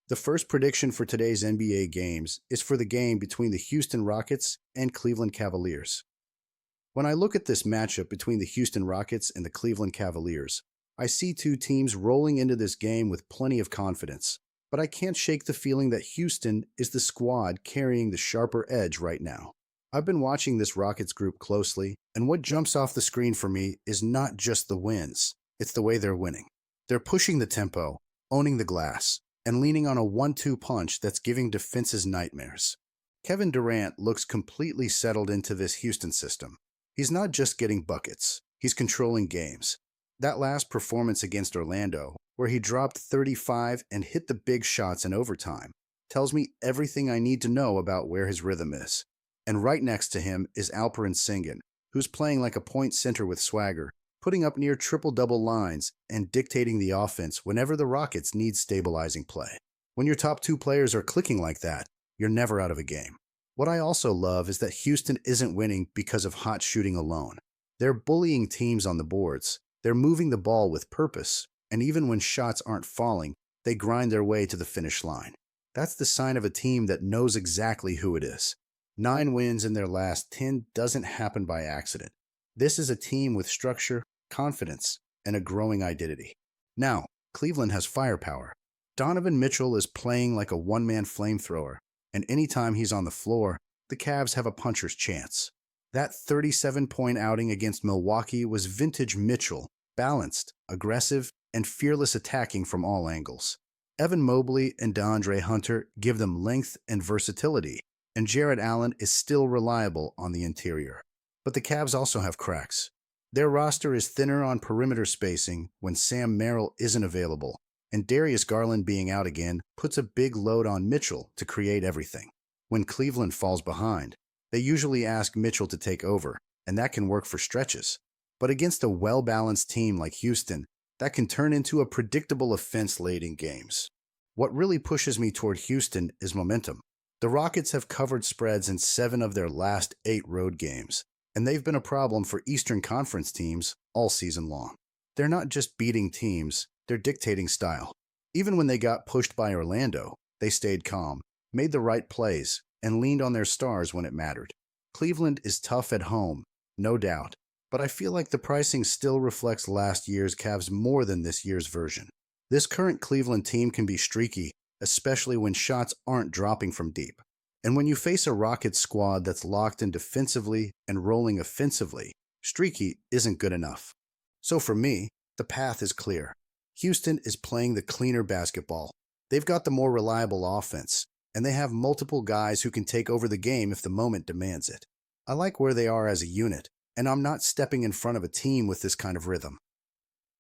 The first prediction for today's NBA games is for the game between the Houston Rockets and Cleveland Cavaliers. When I look at this matchup between the Houston Rockets and the Cleveland Cavaliers, I see two teams rolling into this game with plenty of confidence, but I can't shake the feeling that Houston is the squad carrying the sharper edge right now. I've been watching this Rockets group closely, and what jumps off the screen for me is not just the wins, it's the way they're winning. They're pushing the tempo, owning the glass, and leaning on a 1-2 punch that's giving defenses nightmares. Kevin Durant looks completely settled into this Houston system. He's not just getting buckets, he's controlling games. That last performance against Orlando, where he dropped 35 and hit the big shots in overtime, tells me everything I need to know about where his rhythm is. And right next to him is Alperen Sengun, who's playing like a point center with swagger, putting up near triple-double lines and dictating the offense whenever the Rockets need stabilizing play. When your top two players are clicking like that, you're never out of a game. What I also love is that Houston isn't winning because of hot shooting alone. They're bullying teams on the boards, they're moving the ball with purpose, and even when shots aren't falling, they grind their way to the finish line. That's the sign of a team that knows exactly who it is. 9 wins in their last 10 doesn't happen by accident. This is a team with structure, confidence, and a growing identity. Now, Cleveland has firepower. Donovan Mitchell is playing like a one-man flamethrower, and anytime he's on the floor, the Cavs have a puncher's chance. That 37-point outing against Milwaukee was vintage Mitchell, balanced, aggressive, and fearless attacking from all angles. Evan Mobley and DeAndre Hunter give them length and versatility, and Jarrett Allen is still reliable on the interior. But the Cavs also have cracks. Their roster is thinner on perimeter spacing when Sam Merrill isn't available, and Darius Garland being out again puts a big load on Mitchell to create everything. When Cleveland falls behind, they usually ask Mitchell to take over, and that can work for stretches. But against a well-balanced team like Houston, that can turn into a predictable offense late in games. What really pushes me toward Houston is momentum. The Rockets have covered spreads in 7 of their last 8 road games, and they've been a problem for Eastern Conference teams all season long. They're not just beating teams, they're dictating style. Even when they got pushed by Orlando, they stayed calm, made the right plays, and leaned on their stars when it mattered. Cleveland is tough at home, no doubt, but I feel like the pricing still reflects last year's Cavs more than this year's version. This current Cleveland team can be streaky, especially when shots aren't dropping from deep. And when you face a Rockets squad that's locked in defensively and rolling offensively, streaky isn't good enough. So for me, the path is clear. Houston is playing the cleaner basketball. They've got the more reliable offense, and they have multiple guys who can take over the game if the moment demands it. I like where they are as a unit, and I'm not stepping in front of a team with this kind of rhythm.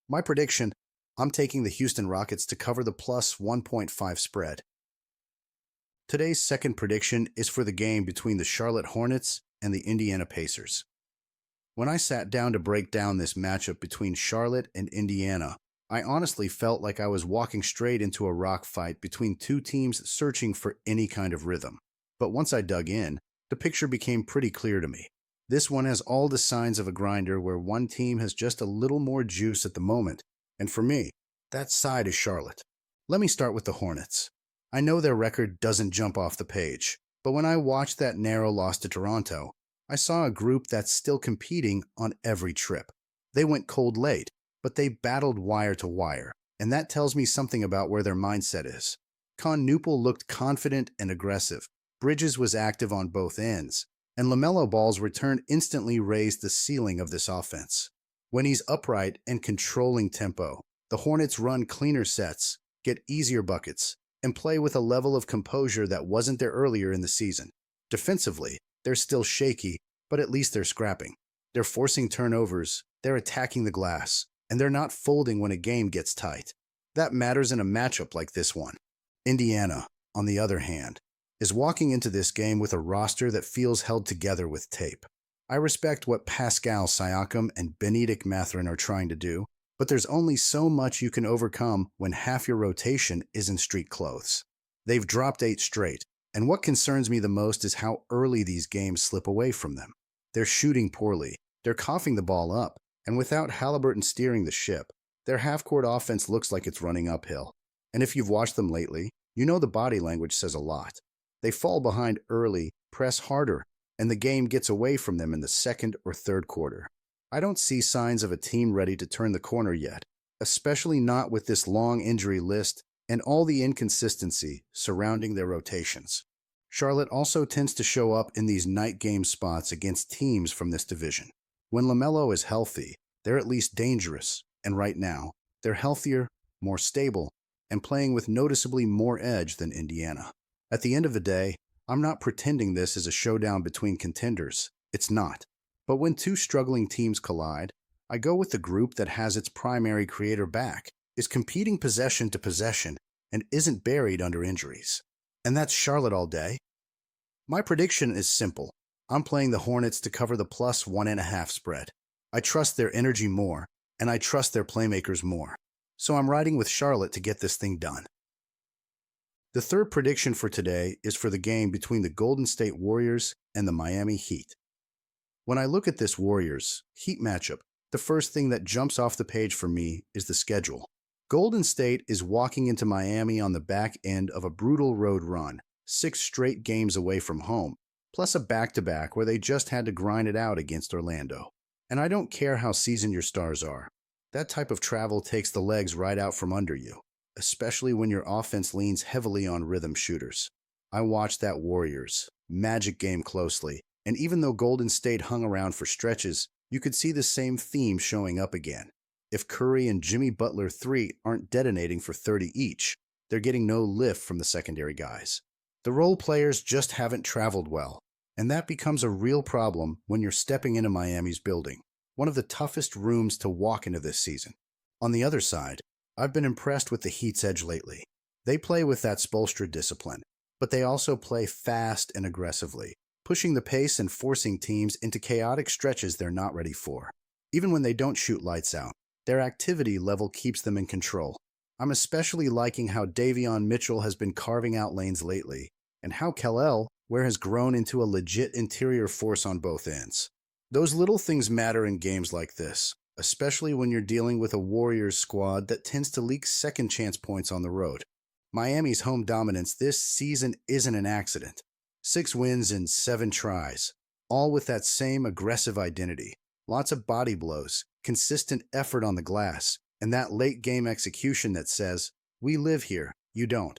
My prediction, I'm taking the Houston Rockets to cover the plus 1.5 spread. Today's second prediction is for the game between the Charlotte Hornets and the Indiana Pacers. When I sat down to break down this matchup between Charlotte and Indiana, I honestly felt like I was walking straight into a rock fight between two teams searching for any kind of rhythm. But once I dug in, the picture became pretty clear to me. This one has all the signs of a grinder where one team has just a little more juice at the moment. And for me, that side is Charlotte. Let me start with the Hornets. I know their record doesn't jump off the page, but when I watched that narrow loss to Toronto, I saw a group that's still competing on every trip. They went cold late, but they battled wire to wire, and that tells me something about where their mindset is. Con Newpel looked confident and aggressive. Bridges was active on both ends, and LaMelo Ball's return instantly raised the ceiling of this offense. When he's upright and controlling tempo, the Hornets run cleaner sets, get easier buckets, and play with a level of composure that wasn't there earlier in the season. Defensively, they're still shaky, but at least they're scrapping. They're forcing turnovers, they're attacking the glass, and they're not folding when a game gets tight. That matters in a matchup like this one. Indiana, on the other hand, is walking into this game with a roster that feels held together with tape. I respect what Pascal Siakam and Benedict Mathurin are trying to do, but there's only so much you can overcome when half your rotation is in street clothes. They've dropped 8 straight, and what concerns me the most is how early these games slip away from them. They're shooting poorly, they're coughing the ball up, and without Halliburton steering the ship, their half-court offense looks like it's running uphill. And if you've watched them lately, You know the body language says a lot. They fall behind early, press harder, and the game gets away from them in the second or third quarter. I don't see signs of a team ready to turn the corner yet, especially not with this long injury list and all the inconsistency surrounding their rotations. Charlotte also tends to show up in these night game spots against teams from this division. When LaMelo is healthy, they're at least dangerous, and right now, they're healthier, more stable, and playing with noticeably more edge than Indiana. At the end of the day, I'm not pretending this is a showdown between contenders. It's not. But when two struggling teams collide, I go with the group that has its primary creator back, is competing possession to possession, and isn't buried under injuries. And that's Charlotte all day. My prediction is simple. I'm playing the Hornets to cover the +1.5 spread. I trust their energy more, and I trust their playmakers more. So I'm riding with Charlotte to get this thing done. The third prediction for today is for the game between the Golden State Warriors and the Miami Heat. When I look at this Warriors-Heat matchup, the first thing that jumps off the page for me is the schedule. Golden State is walking into Miami on the back end of a brutal road run, 6 straight games away from home, plus a back-to-back where they just had to grind it out against Orlando. And I don't care how seasoned your stars are. That type of travel takes the legs right out from under you, especially when your offense leans heavily on rhythm shooters. I watched that Warriors Magic game closely, and even though Golden State hung around for stretches, you could see the same theme showing up again. If Curry and Jimmy Butler 3 aren't detonating for 30 each, they're getting no lift from the secondary guys. The role players just haven't traveled well, and that becomes a real problem when you're stepping into Miami's building, one of the toughest rooms to walk into this season. On the other side, I've been impressed with the Heat's edge lately. They play with that Spoelstra discipline, but they also play fast and aggressively, pushing the pace and forcing teams into chaotic stretches they're not ready for. Even when they don't shoot lights out, their activity level keeps them in control. I'm especially liking how Davion Mitchell has been carving out lanes lately, and how Kel'el has grown into a legit interior force on both ends. Those little things matter in games like this, especially when you're dealing with a Warriors squad that tends to leak second chance points on the road. Miami's home dominance this season isn't an accident. 6 wins in 7 tries, all with that same aggressive identity. Lots of body blows, consistent effort on the glass, and that late-game execution that says, "We live here, you don't."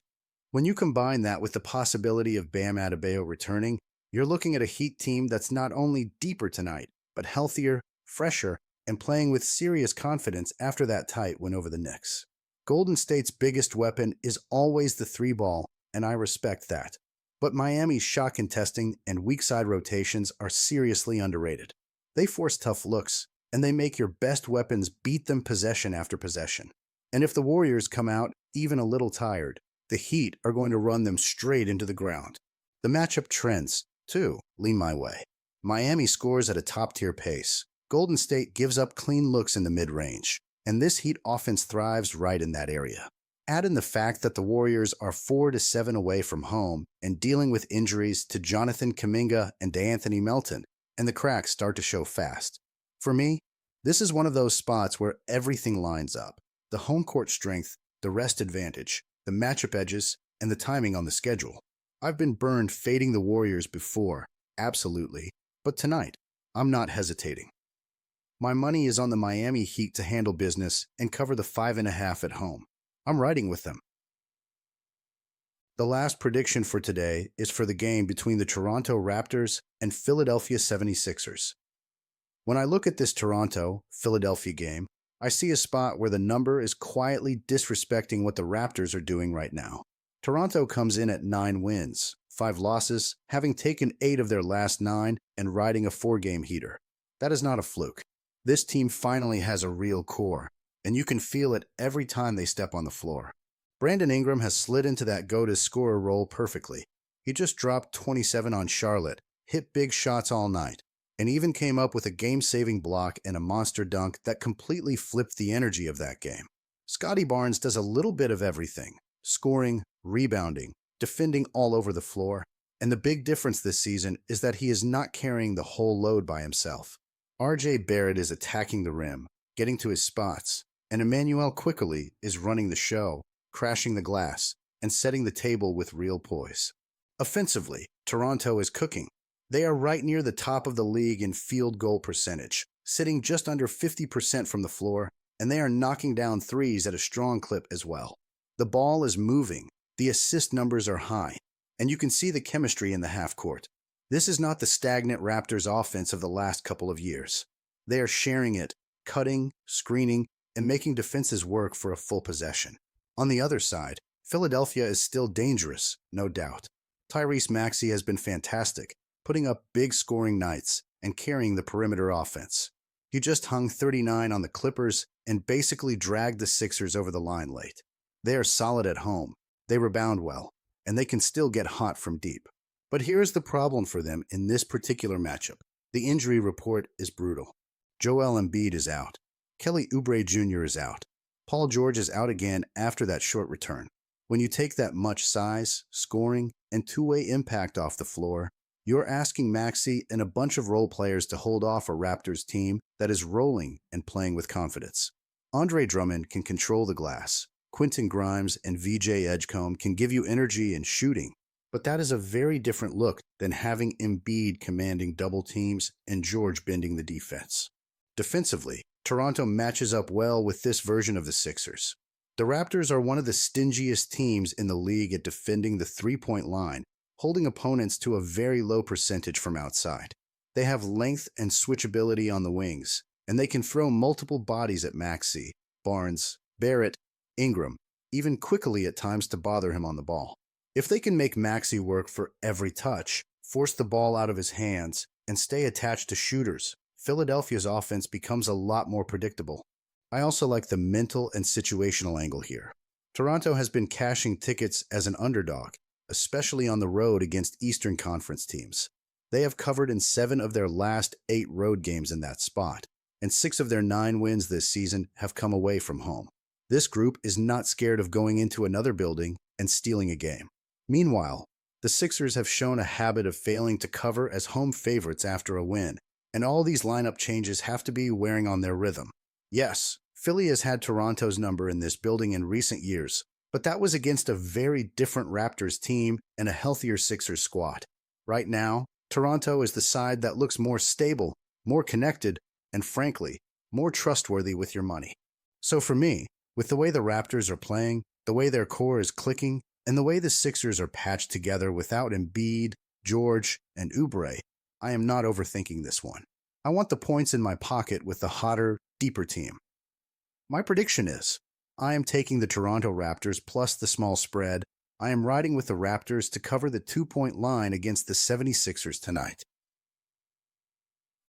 When you combine that with the possibility of Bam Adebayo returning, you're looking at a Heat team that's not only deeper tonight, but healthier, fresher, and playing with serious confidence after that tight win over the Knicks. Golden State's biggest weapon is always the 3-ball, and I respect that. But Miami's shot contesting and weak side rotations are seriously underrated. They force tough looks, and they make your best weapons beat them possession after possession. And if the Warriors come out even a little tired, the Heat are going to run them straight into the ground. The matchup trends, too, lean my way. Miami scores at a top-tier pace. Golden State gives up clean looks in the mid-range, and this Heat offense thrives right in that area. Add in the fact that the Warriors are 4 to 7 away from home and dealing with injuries to Jonathan Kuminga and DeAnthony Melton, and the cracks start to show fast. For me, this is one of those spots where everything lines up. The home court strength, the rest advantage, the matchup edges, and the timing on the schedule. I've been burned fading the Warriors before, absolutely, but tonight, I'm not hesitating. My money is on the Miami Heat to handle business and cover the 5.5 at home. I'm riding with them. The last prediction for today is for the game between the Toronto Raptors and Philadelphia 76ers. When I look at this Toronto-Philadelphia game, I see a spot where the number is quietly disrespecting what the Raptors are doing right now. Toronto comes in at 9 wins, 5 losses, having taken 8 of their last 9 and riding a 4-game heater. That is not a fluke. This team finally has a real core, and you can feel it every time they step on the floor. Brandon Ingram has slid into that go-to-scorer role perfectly. He just dropped 27 on Charlotte, hit big shots all night, and even came up with a game-saving block and a monster dunk that completely flipped the energy of that game. Scotty Barnes does a little bit of everything, scoring, rebounding, defending all over the floor, and the big difference this season is that he is not carrying the whole load by himself. RJ Barrett is attacking the rim, getting to his spots, and Emmanuel Quickley is running the show, crashing the glass, and setting the table with real poise. Offensively, Toronto is cooking. They are right near the top of the league in field goal percentage, sitting just under 50% from the floor, and they are knocking down threes at a strong clip as well. The ball is moving, the assist numbers are high, and you can see the chemistry in the half court. This is not the stagnant Raptors offense of the last couple of years. They are sharing it, cutting, screening, and making defenses work for a full possession. On the other side, Philadelphia is still dangerous, no doubt. Tyrese Maxey has been fantastic, putting up big scoring nights and carrying the perimeter offense. He just hung 39 on the Clippers and basically dragged the Sixers over the line late. They are solid at home, they rebound well, and they can still get hot from deep. But here's the problem for them in this particular matchup. The injury report is brutal. Joel Embiid is out. Kelly Oubre Jr. is out. Paul George is out again after that short return. When you take that much size, scoring, and two-way impact off the floor, you're asking Maxey and a bunch of role players to hold off a Raptors team that is rolling and playing with confidence. Andre Drummond can control the glass. Quentin Grimes and VJ Edgecombe can give you energy and shooting, but that is a very different look than having Embiid commanding double teams and George bending the defense. Defensively, Toronto matches up well with this version of the Sixers. The Raptors are one of the stingiest teams in the league at defending the three-point line, holding opponents to a very low percentage from outside. They have length and switchability on the wings, and they can throw multiple bodies at Maxey, Barnes, Barrett, Ingram, even quickly at times to bother him on the ball. If they can make Maxey work for every touch, force the ball out of his hands, and stay attached to shooters, Philadelphia's offense becomes a lot more predictable. I also like the mental and situational angle here. Toronto has been cashing tickets as an underdog, especially on the road against Eastern Conference teams. They have covered in 7 of their last 8 road games in that spot, and 6 of their 9 wins this season have come away from home. This group is not scared of going into another building and stealing a game. Meanwhile, the Sixers have shown a habit of failing to cover as home favorites after a win, and all these lineup changes have to be wearing on their rhythm. Yes, Philly has had Toronto's number in this building in recent years, but that was against a very different Raptors team and a healthier Sixers squad. Right now, Toronto is the side that looks more stable, more connected, and frankly, more trustworthy with your money. So for me, with the way the Raptors are playing, the way their core is clicking, and the way the Sixers are patched together without Embiid, George, and Oubre, I am not overthinking this one. I want the points in my pocket with the hotter, deeper team. My prediction is, I am taking the Toronto Raptors plus the small spread. I am riding with the Raptors to cover the 2-point line against the 76ers tonight.